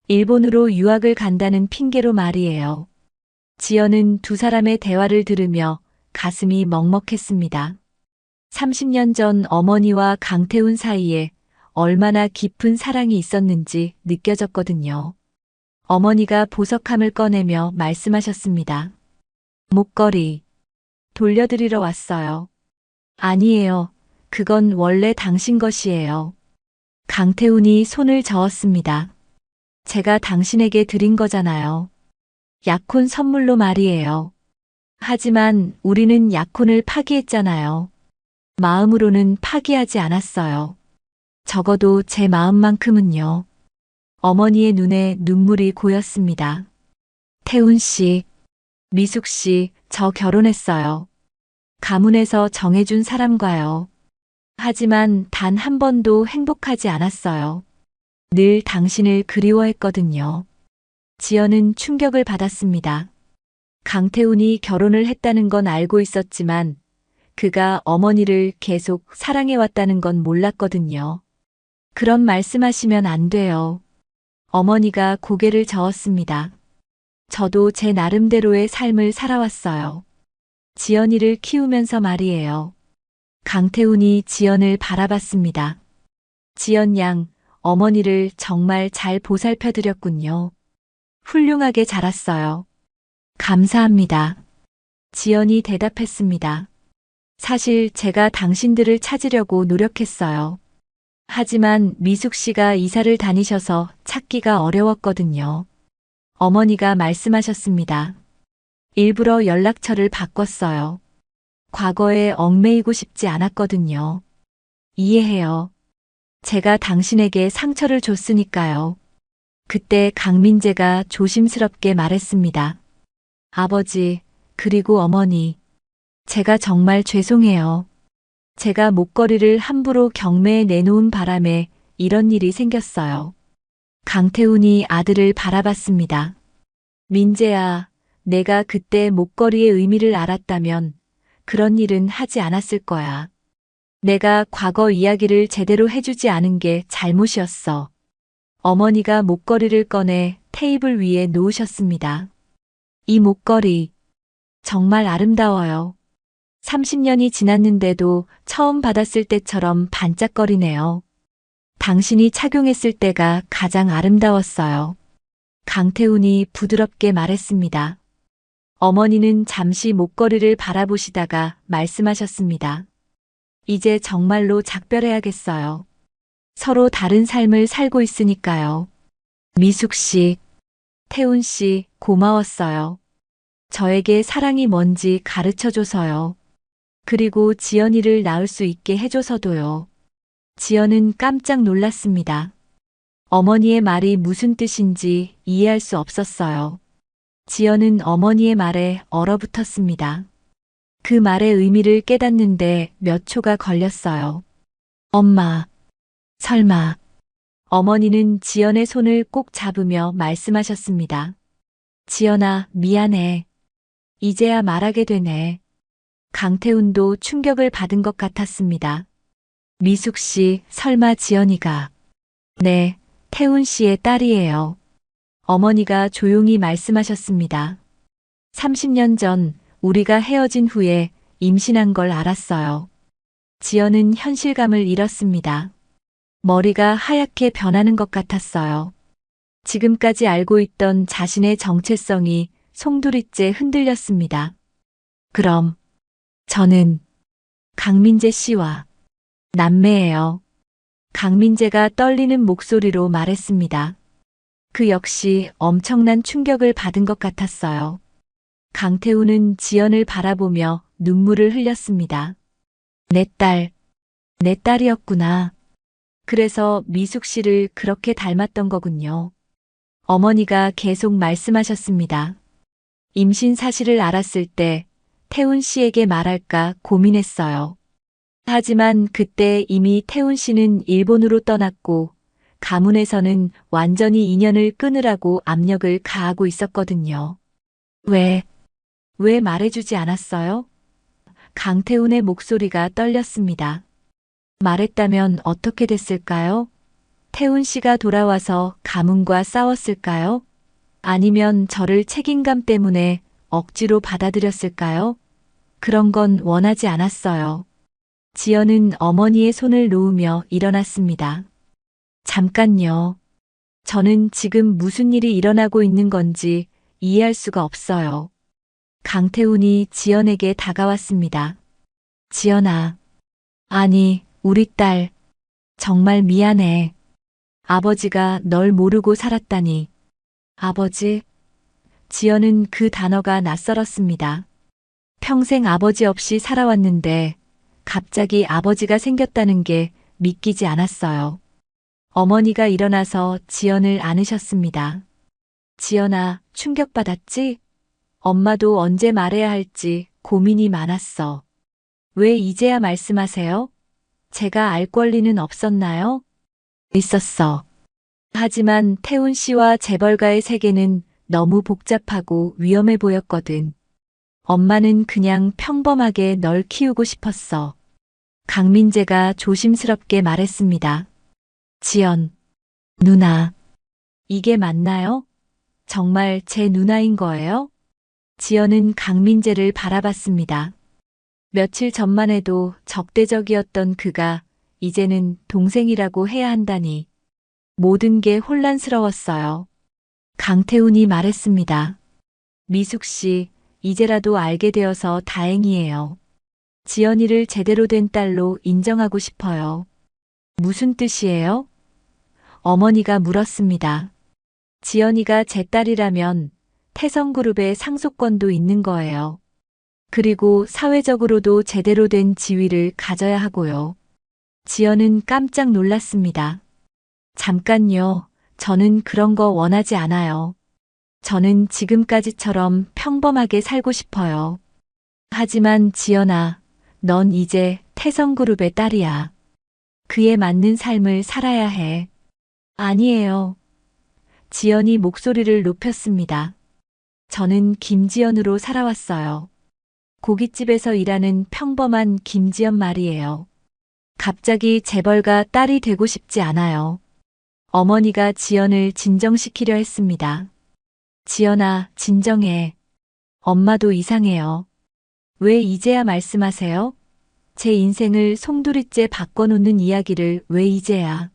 일본으로 유학을 간다는 핑계로 말이에요. 지연은 두 사람의 대화를 들으며 가슴이 먹먹했습니다. 30년 전 어머니와 강태훈 사이에 얼마나 깊은 사랑이 있었는지 느껴졌거든요. 어머니가 보석함을 꺼내며 말씀하셨습니다. 목걸이 돌려드리러 왔어요. 아니에요. 그건 원래 당신 것이에요. 강태훈이 손을 저었습니다. 제가 당신에게 드린 거잖아요. 약혼 선물로 말이에요. 하지만 우리는 약혼을 파기했잖아요. 마음으로는 파기하지 않았어요. 적어도 제 마음만큼은요. 어머니의 눈에 눈물이 고였습니다. 태훈 씨, 미숙 씨, 저 결혼했어요. 가문에서 정해준 사람과요. 하지만 단 한 번도 행복하지 않았어요. 늘 당신을 그리워했거든요. 지연은 충격을 받았습니다. 강태훈이 결혼을 했다는 건 알고 있었지만 그가 어머니를 계속 사랑해왔다는 건 몰랐거든요. 그런 말씀하시면 안 돼요. 어머니가 고개를 저었습니다. 저도 제 나름대로의 삶을 살아왔어요. 지연이를 키우면서 말이에요. 강태훈이 지연을 바라봤습니다. 지연 양, 어머니를 정말 잘 보살펴드렸군요. 훌륭하게 자랐어요. 감사합니다. 지연이 대답했습니다. 사실 제가 당신들을 찾으려고 노력했어요. 하지만 미숙 씨가 이사를 다니셔서 찾기가 어려웠거든요. 어머니가 말씀하셨습니다. 일부러 연락처를 바꿨어요. 과거에 얽매이고 싶지 않았거든요. 이해해요. 제가 당신에게 상처를 줬으니까요. 그때 강민재가 조심스럽게 말했습니다. 아버지, 그리고 어머니. 제가 정말 죄송해요. 제가 목걸이를 함부로 경매에 내놓은 바람에 이런 일이 생겼어요. 강태훈이 아들을 바라봤습니다. 민재야, 내가 그때 목걸이의 의미를 알았다면 그런 일은 하지 않았을 거야. 내가 과거 이야기를 제대로 해주지 않은 게 잘못이었어. 어머니가 목걸이를 꺼내 테이블 위에 놓으셨습니다. 이 목걸이 정말 아름다워요. 30년이 지났는데도 처음 받았을 때처럼 반짝거리네요. 당신이 착용했을 때가 가장 아름다웠어요. 강태훈이 부드럽게 말했습니다. 어머니는 잠시 목걸이를 바라보시다가 말씀하셨습니다. 이제 정말로 작별해야겠어요. 서로 다른 삶을 살고 있으니까요. 미숙 씨, 태훈 씨, 고마웠어요. 저에게 사랑이 뭔지 가르쳐줘서요. 그리고 지연이를 낳을 수 있게 해줘서도요. 지연은 깜짝 놀랐습니다. 어머니의 말이 무슨 뜻인지 이해할 수 없었어요. 지연은 어머니의 말에 얼어붙었습니다. 그 말의 의미를 깨닫는데 몇 초가 걸렸어요. 엄마, 설마. 어머니는 지연의 손을 꼭 잡으며 말씀하셨습니다. 지연아, 미안해. 이제야 말하게 되네. 강태훈도 충격을 받은 것 같았습니다. 미숙 씨, 설마 지연이가. 네, 태훈 씨의 딸이에요. 어머니가 조용히 말씀하셨습니다. 30년 전 우리가 헤어진 후에 임신한 걸 알았어요. 지연은 현실감을 잃었습니다. 머리가 하얗게 변하는 것 같았어요. 지금까지 알고 있던 자신의 정체성이 송두리째 흔들렸습니다. 그럼 저는 강민재 씨와 남매예요. 강민재가 떨리는 목소리로 말했습니다. 그 역시 엄청난 충격을 받은 것 같았어요. 강태훈은 지연을 바라보며 눈물을 흘렸습니다. 내 딸이었구나. 그래서 미숙 씨를 그렇게 닮았던 거군요. 어머니가 계속 말씀하셨습니다. 임신 사실을 알았을 때 태훈 씨에게 말할까 고민했어요. 하지만 그때 이미 태훈 씨는 일본으로 떠났고 가문에서는 완전히 인연을 끊으라고 압력을 가하고 있었거든요. 왜 말해주지 않았어요? 강태훈의 목소리가 떨렸습니다. 말했다면 어떻게 됐을까요? 태훈 씨가 돌아와서 가문과 싸웠을까요? 아니면 저를 책임감 때문에 억지로 받아들였을까요? 그런 건 원하지 않았어요. 지연은 어머니의 손을 놓으며 일어났습니다. 잠깐요. 저는 지금 무슨 일이 일어나고 있는 건지 이해할 수가 없어요. 강태훈이 지연에게 다가왔습니다. 지연아. 아니, 우리 딸. 정말 미안해. 아버지가 널 모르고 살았다니. 아버지? 지연은 그 단어가 낯설었습니다. 평생 아버지 없이 살아왔는데 갑자기 아버지가 생겼다는 게 믿기지 않았어요. 어머니가 일어나서 지연을 안으셨습니다. 지연아, 충격받았지? 엄마도 언제 말해야 할지 고민이 많았어. 왜 이제야 말씀하세요? 제가 알 권리는 없었나요? 있었어. 하지만 태훈 씨와 재벌가의 세계는 너무 복잡하고 위험해 보였거든. 엄마는 그냥 평범하게 널 키우고 싶었어. 강민재가 조심스럽게 말했습니다. 지연, 누나, 이게 맞나요? 정말 제 누나인 거예요? 지연은 강민재를 바라봤습니다. 며칠 전만 해도 적대적이었던 그가 이제는 동생이라고 해야 한다니. 모든 게 혼란스러웠어요. 강태훈이 말했습니다. 미숙 씨, 이제라도 알게 되어서 다행이에요. 지연이를 제대로 된 딸로 인정하고 싶어요. 무슨 뜻이에요? 어머니가 물었습니다. 지연이가 제 딸이라면 태성그룹의 상속권도 있는 거예요. 그리고 사회적으로도 제대로 된 지위를 가져야 하고요. 지연은 깜짝 놀랐습니다. 잠깐요. 저는 그런 거 원하지 않아요. 저는 지금까지처럼 평범하게 살고 싶어요. 하지만 지연아, 넌 이제 태성그룹의 딸이야. 그에 맞는 삶을 살아야 해. 아니에요. 지연이 목소리를 높였습니다. 저는 김지연으로 살아왔어요. 고깃집에서 일하는 평범한 김지연 말이에요. 갑자기 재벌가 딸이 되고 싶지 않아요. 어머니가 지연을 진정시키려 했습니다. 지연아, 진정해. 엄마도 이상해요. 왜 이제야 말씀하세요? 제 인생을 송두리째 바꿔놓는 이야기를 왜 이제야?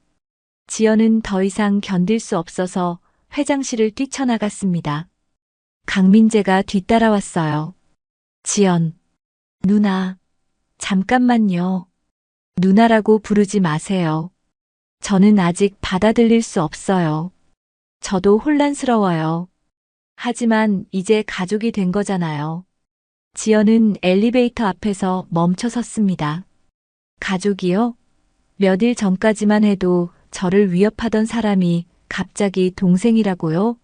지연은 더 이상 견딜 수 없어서 회장실을 뛰쳐나갔습니다. 강민재가 뒤따라왔어요. 지연, 누나, 잠깐만요. 누나라고 부르지 마세요. 저는 아직 받아들일 수 없어요. 저도 혼란스러워요. 하지만 이제 가족이 된 거잖아요. 지연은 엘리베이터 앞에서 멈춰 섰습니다. 가족이요? 몇 일 전까지만 해도 저를 위협하던 사람이 갑자기 동생이라고요?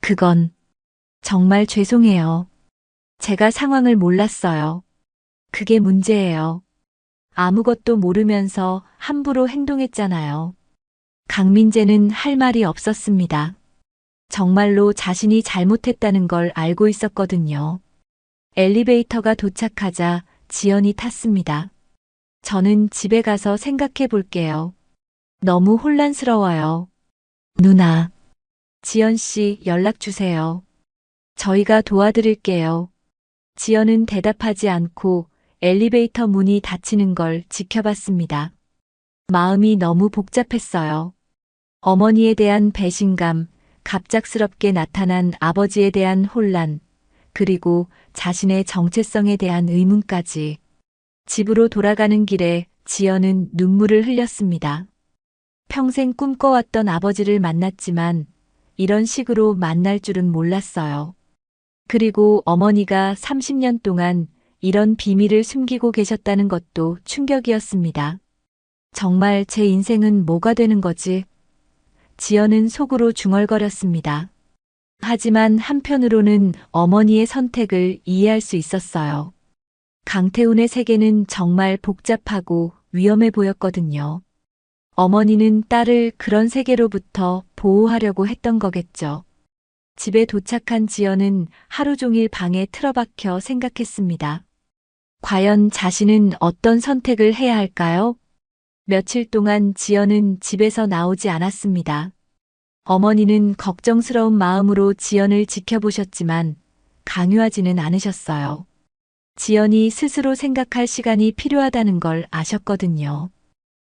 그건 정말 죄송해요. 제가 상황을 몰랐어요. 그게 문제예요. 아무것도 모르면서 함부로 행동했잖아요. 강민재는 할 말이 없었습니다. 정말로 자신이 잘못했다는 걸 알고 있었거든요. 엘리베이터가 도착하자 지연이 탔습니다. 저는 집에 가서 생각해 볼게요. 너무 혼란스러워요. 누나, 지연 씨 연락 주세요. 저희가 도와드릴게요. 지연은 대답하지 않고 엘리베이터 문이 닫히는 걸 지켜봤습니다. 마음이 너무 복잡했어요. 어머니에 대한 배신감, 갑작스럽게 나타난 아버지에 대한 혼란, 그리고 자신의 정체성에 대한 의문까지. 집으로 돌아가는 길에 지연은 눈물을 흘렸습니다. 평생 꿈꿔왔던 아버지를 만났지만 이런 식으로 만날 줄은 몰랐어요. 그리고 어머니가 30년 동안 이런 비밀을 숨기고 계셨다는 것도 충격이었습니다. 정말 제 인생은 뭐가 되는 거지? 지연은 속으로 중얼거렸습니다. 하지만 한편으로는 어머니의 선택을 이해할 수 있었어요. 강태훈의 세계는 정말 복잡하고 위험해 보였거든요. 어머니는 딸을 그런 세계로부터 보호하려고 했던 거겠죠. 집에 도착한 지연은 하루 종일 방에 틀어박혀 생각했습니다. 과연 자신은 어떤 선택을 해야 할까요? 며칠 동안 지연은 집에서 나오지 않았습니다. 어머니는 걱정스러운 마음으로 지연을 지켜보셨지만 강요하지는 않으셨어요. 지연이 스스로 생각할 시간이 필요하다는 걸 아셨거든요.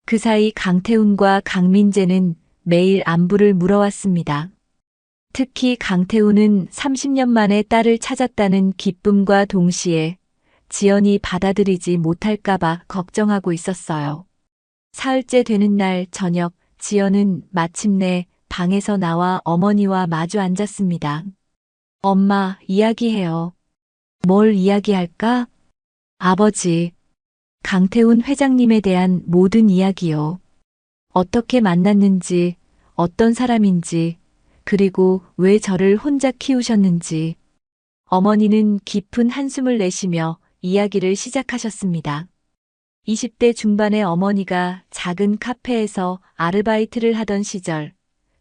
그 사이 강태훈과 강민재는 매일 안부를 물어왔습니다. 특히 강태훈은 30년 만에 딸을 찾았다는 기쁨과 동시에 지연이 받아들이지 못할까봐 걱정하고 있었어요. 사흘째 되는 날 저녁, 지연은 마침내 방에서 나와 어머니와 마주 앉았습니다. 엄마, 이야기해요. 뭘 이야기할까? 아버지, 강태훈 회장님에 대한 모든 이야기요. 어떻게 만났는지, 어떤 사람인지, 그리고 왜 저를 혼자 키우셨는지. 어머니는 깊은 한숨을 내쉬며 이야기를 시작하셨습니다. 20대 중반의 어머니가 작은 카페에서 아르바이트를 하던 시절,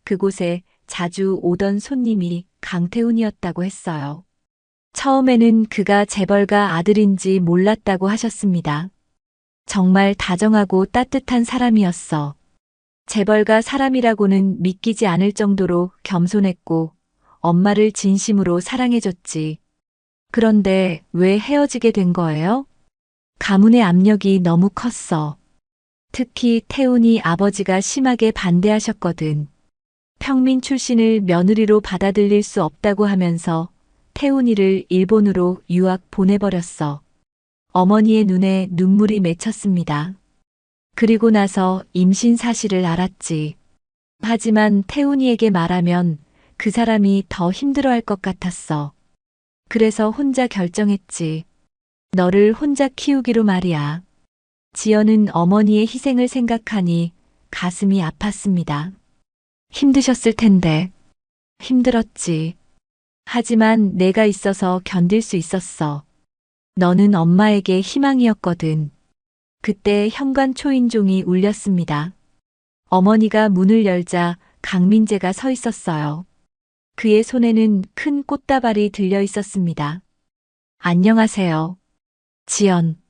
그곳에 자주 오던 손님이 강태훈이었다고 했어요. 처음에는 그가 재벌가 아들인지 몰랐다고 하셨습니다. 정말 다정하고 따뜻한 사람이었어. 재벌가 사람이라고는 믿기지 않을 정도로 겸손했고 엄마를 진심으로 사랑해줬지. 그런데 왜 헤어지게 된 거예요? 가문의 압력이 너무 컸어. 특히 태훈이 아버지가 심하게 반대하셨거든. 평민 출신을 며느리로 받아들일 수 없다고 하면서 태훈이를 일본으로 유학 보내버렸어. 어머니의 눈에 눈물이 맺혔습니다. 그리고 나서 임신 사실을 알았지. 하지만 태훈이에게 말하면 그 사람이 더 힘들어할 것 같았어. 그래서 혼자 결정했지. 너를 혼자 키우기로 말이야. 지연은 어머니의 희생을 생각하니 가슴이 아팠습니다. 힘드셨을 텐데. 힘들었지. 하지만 내가 있어서 견딜 수 있었어. 너는 엄마에게 희망이었거든. 그때 현관 초인종이 울렸습니다. 어머니가 문을 열자 강민재가 서 있었어요. 그의 손에는 큰 꽃다발이 들려 있었습니다. 안녕하세요. 지연.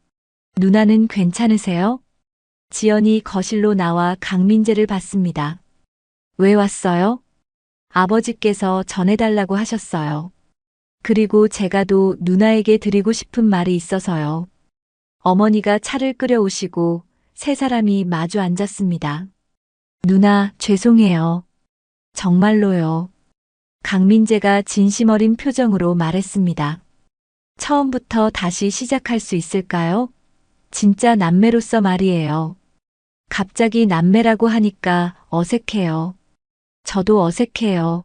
누나는 괜찮으세요? 지연이 거실로 나와 강민재를 봤습니다. 왜 왔어요? 아버지께서 전해달라고 하셨어요. 그리고 제가도 누나에게 드리고 싶은 말이 있어서요. 어머니가 차를 끓여오시고 세 사람이 마주 앉았습니다. 누나, 죄송해요. 정말로요. 강민재가 진심 어린 표정으로 말했습니다. 처음부터 다시 시작할 수 있을까요? 진짜 남매로서 말이에요. 갑자기 남매라고 하니까 어색해요. 저도 어색해요.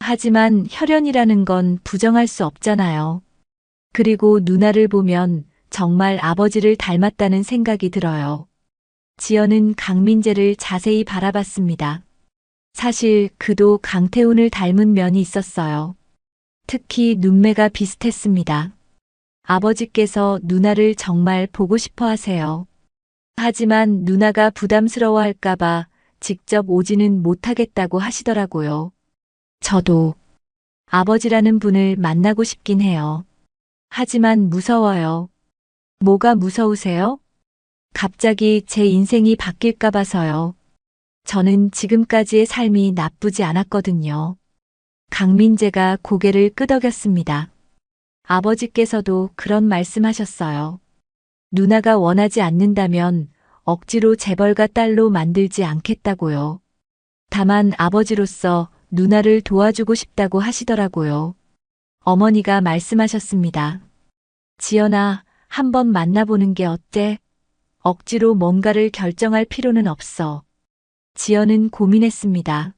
하지만 혈연이라는 건 부정할 수 없잖아요. 그리고 누나를 보면 정말 아버지를 닮았다는 생각이 들어요. 지연은 강민재를 자세히 바라봤습니다. 사실 그도 강태훈을 닮은 면이 있었어요. 특히 눈매가 비슷했습니다. 아버지께서 누나를 정말 보고 싶어 하세요. 하지만 누나가 부담스러워할까봐 직접 오지는 못하겠다고 하시더라고요. 저도 아버지라는 분을 만나고 싶긴 해요. 하지만 무서워요. 뭐가 무서우세요? 갑자기 제 인생이 바뀔까 봐서요. 저는 지금까지의 삶이 나쁘지 않았거든요. 강민재가 고개를 끄덕였습니다. 아버지께서도 그런 말씀하셨어요. 누나가 원하지 않는다면 억지로 재벌가 딸로 만들지 않겠다고요. 다만 아버지로서 누나를 도와주고 싶다고 하시더라고요. 어머니가 말씀하셨습니다. 지연아, 한번 만나보는 게 어때? 억지로 뭔가를 결정할 필요는 없어. 지연은 고민했습니다.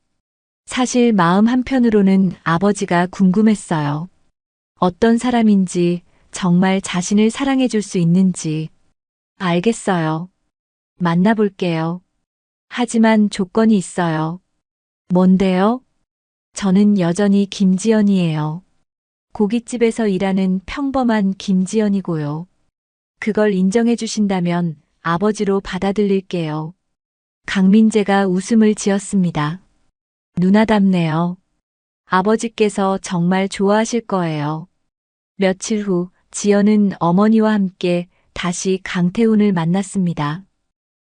사실 마음 한편으로는 아버지가 궁금했어요. 어떤 사람인지, 정말 자신을 사랑해 줄 수 있는지. 알겠어요. 만나볼게요. 하지만 조건이 있어요. 뭔데요? 저는 여전히 김지연이에요. 고깃집에서 일하는 평범한 김지연이고요. 그걸 인정해 주신다면 아버지로 받아들일게요. 강민재가 웃음을 지었습니다. 누나답네요. 아버지께서 정말 좋아하실 거예요. 며칠 후 지연은 어머니와 함께 다시 강태훈을 만났습니다.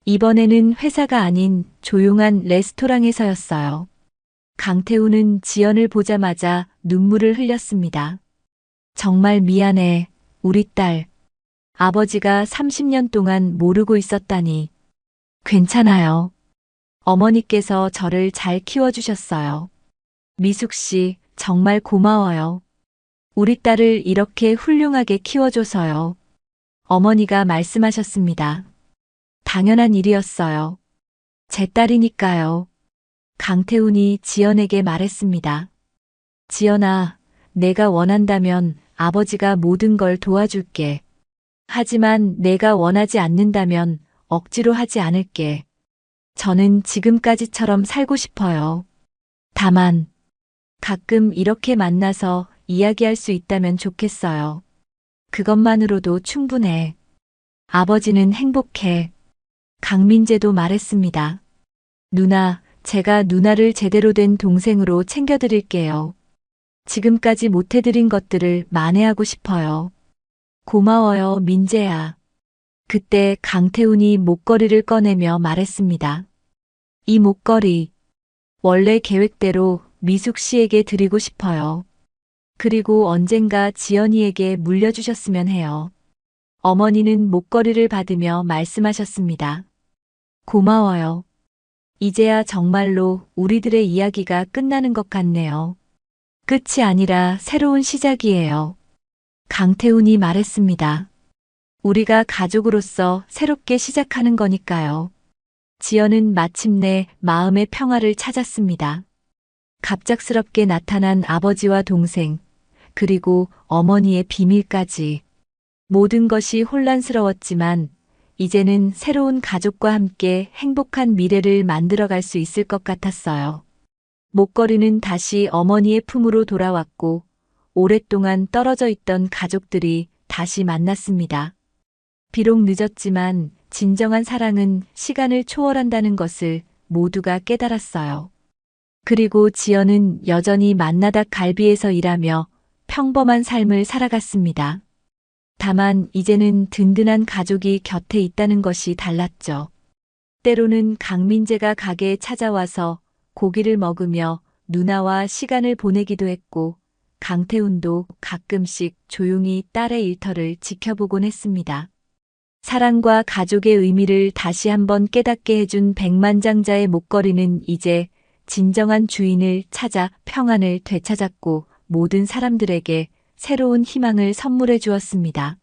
이번에는 회사가 아닌 조용한 레스토랑에서였어요. 강태우는 지연을 보자마자 눈물을 흘렸습니다. 정말 미안해, 우리 딸. 아버지가 30년 동안 모르고 있었다니. 괜찮아요. 어머니께서 저를 잘 키워주셨어요. 미숙 씨, 정말 고마워요. 우리 딸을 이렇게 훌륭하게 키워줘서요. 어머니가 말씀하셨습니다. 당연한 일이었어요. 제 딸이니까요. 강태훈이 지연에게 말했습니다. 지연아, 내가 원한다면 아버지가 모든 걸 도와줄게. 하지만 내가 원하지 않는다면 억지로 하지 않을게. 저는 지금까지처럼 살고 싶어요. 다만, 가끔 이렇게 만나서 이야기할 수 있다면 좋겠어요. 그것만으로도 충분해. 아버지는 행복해. 강민재도 말했습니다. 누나, 제가 누나를 제대로 된 동생으로 챙겨드릴게요. 지금까지 못해드린 것들을 만회하고 싶어요. 고마워요, 민재야. 그때 강태훈이 목걸이를 꺼내며 말했습니다. 이 목걸이, 원래 계획대로 미숙 씨에게 드리고 싶어요. 그리고 언젠가 지연이에게 물려주셨으면 해요. 어머니는 목걸이를 받으며 말씀하셨습니다. 고마워요. 이제야 정말로 우리들의 이야기가 끝나는 것 같네요. 끝이 아니라 새로운 시작이에요. 강태훈이 말했습니다. 우리가 가족으로서 새롭게 시작하는 거니까요. 지연은 마침내 마음의 평화를 찾았습니다. 갑작스럽게 나타난 아버지와 동생, 그리고 어머니의 비밀까지. 모든 것이 혼란스러웠지만 이제는 새로운 가족과 함께 행복한 미래를 만들어갈 수 있을 것 같았어요. 목걸이는 다시 어머니의 품으로 돌아왔고 오랫동안 떨어져 있던 가족들이 다시 만났습니다. 비록 늦었지만 진정한 사랑은 시간을 초월한다는 것을 모두가 깨달았어요. 그리고 지연은 여전히 만나다 갈비에서 일하며 평범한 삶을 살아갔습니다. 다만 이제는 든든한 가족이 곁에 있다는 것이 달랐죠. 때로는 강민재가 가게에 찾아와서 고기를 먹으며 누나와 시간을 보내기도 했고 강태훈도 가끔씩 조용히 딸의 일터를 지켜보곤 했습니다. 사랑과 가족의 의미를 다시 한번 깨닫게 해준 백만장자의 목걸이는 이제 진정한 주인을 찾아 평안을 되찾았고 모든 사람들에게 새로운 희망을 선물해 주었습니다.